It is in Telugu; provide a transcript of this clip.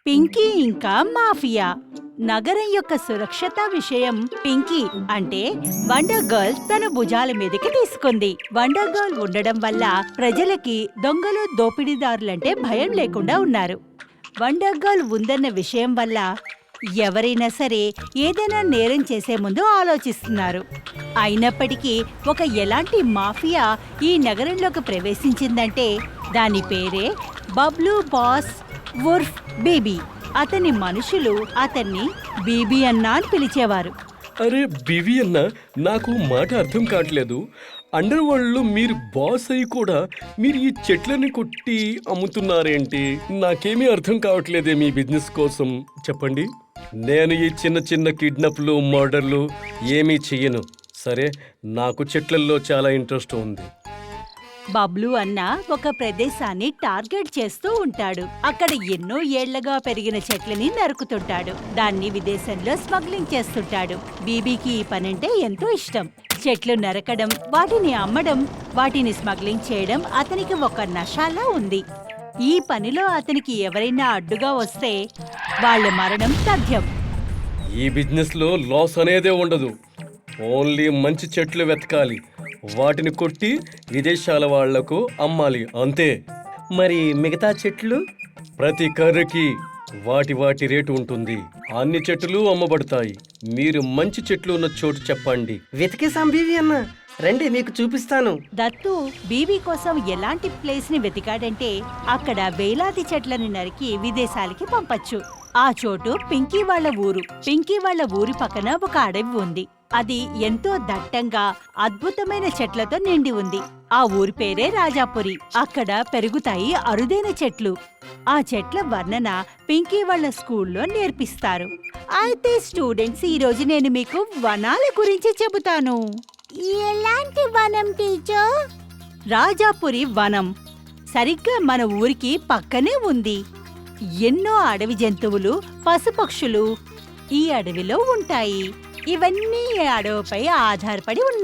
పింకీ ఇంకా మాఫియా. నగరం యొక్క సురక్షత విషయం పింకీ అంటే వండర్ గర్ల్ తన భుజాల మీదకి తీసుకుంది. వండర్ గర్ల్ ఉండడం వల్ల ప్రజలకి దొంగలు దోపిడీదారులంటే భయం లేకుండా ఉన్నారు. వండర్ గర్ల్ ఉందన్న విషయం వల్ల ఎవరైనా సరే ఏదైనా నేరం చేసే ముందు ఆలోచిస్తున్నారు. అయినప్పటికీ ఎలాంటి మాఫియా ఈ నగరంలోకి ప్రవేశించిందంటే దాని పేరే బబ్లూ బాస్ వుర్ఫ్ బీబీ. అతని మనుషులు అతన్ని బీబీ అన్నా అని పిలిచేవారు. అరే బీవీ అన్న, నాకు మాట అర్థం కావట్లేదు. అండర్ వరల్డ్ లో మీరు బాస్ అయి కూడా మీరు ఈ చెట్లని కొట్టి అమ్ముతున్నారేంటి? నాకేమీ అర్థం కావట్లేదే మీ బిజినెస్ కోసం. చెప్పండి. నేను ఈ చిన్న చిన్న కిడ్నాప్లు మర్డర్లు ఏమీ చెయ్యను. సరే, నాకు చెట్లల్లో చాలా ఇంట్రెస్ట్ ఉంది. బబ్లూ అన్న ఒక ప్రదేశాన్ని టార్గెట్ చేస్తూ ఉంటాడు. అక్కడ ఎన్నో ఏళ్లగా పెరిగిన చెట్లని నరుకుతుంటాడు. దాన్ని విదేశంలో స్మగ్లింగ్ చేస్తుంటాడు. బీబీకి ఈ పనంటే ఎంతో ఇష్టం. చెట్లు నరకడం, వాటిని అమ్మడం, వాటిని స్మగ్లింగ్ చేయడం అతనికి ఒక నషాలా ఉంది. ఈ పనిలో అతనికి ఎవరైనా అడ్డుగా వస్తే వాళ్ళ మరణం తథ్యం. ఈ బిజినెస్ లో లాస్ అనేదే ఉండదు. ఓన్లీ మంచి చెట్లు వెతకాలి, వాటిని కొట్టి విదేశాల వాళ్లకు అమ్మాలి, అంతే. మరి మిగతా చెట్లు? ప్రతి కర్రకి వాటి రేటు ఉంటుంది. అన్ని చెట్లు అమ్మబడతాయి. మీరు మంచి చెట్లు ఉన్న చోటు చెప్పండి. వెతికేసాం బీవీ అన్న, రండి మీకు చూపిస్తాను. దత్తు బీబీ కోసం ఎలాంటి ప్లేస్ ని వెతికాడంటే అక్కడ వేలాది చెట్లను నరికి విదేశాలకి పంపచ్చు. ఆ చోటు పింకీ వాళ్ళ ఊరు. పింకీ వాళ్ళ ఊరి పక్కన ఒక అడవి ఉంది. అది ఎంతో దట్టంగా అద్భుతమైన చెట్లతో నిండి ఉంది. ఆ ఊరి పేరే రాజాపురి. అక్కడ పెరుగుతాయి అరుదైన చెట్లు. ఆ చెట్ల వర్ణన పింకీ వాళ్ళ స్కూల్లో నేర్పిస్తారు. అయితే స్టూడెంట్స్, ఈ రోజు నేను మీకు వనాల గురించి చెబుతాను. ఎలాంటి వనం టీచర్? రాజాపురి వనం సరిగ్గా మన ఊరికి పక్కనే ఉంది. ఎన్నో అడవి జంతువులు, పశుపక్షులు ఈ అడవిలో ఉంటాయి. ఇవన్నీ అడవిపై ఆధారపడి ఉన్నాయి.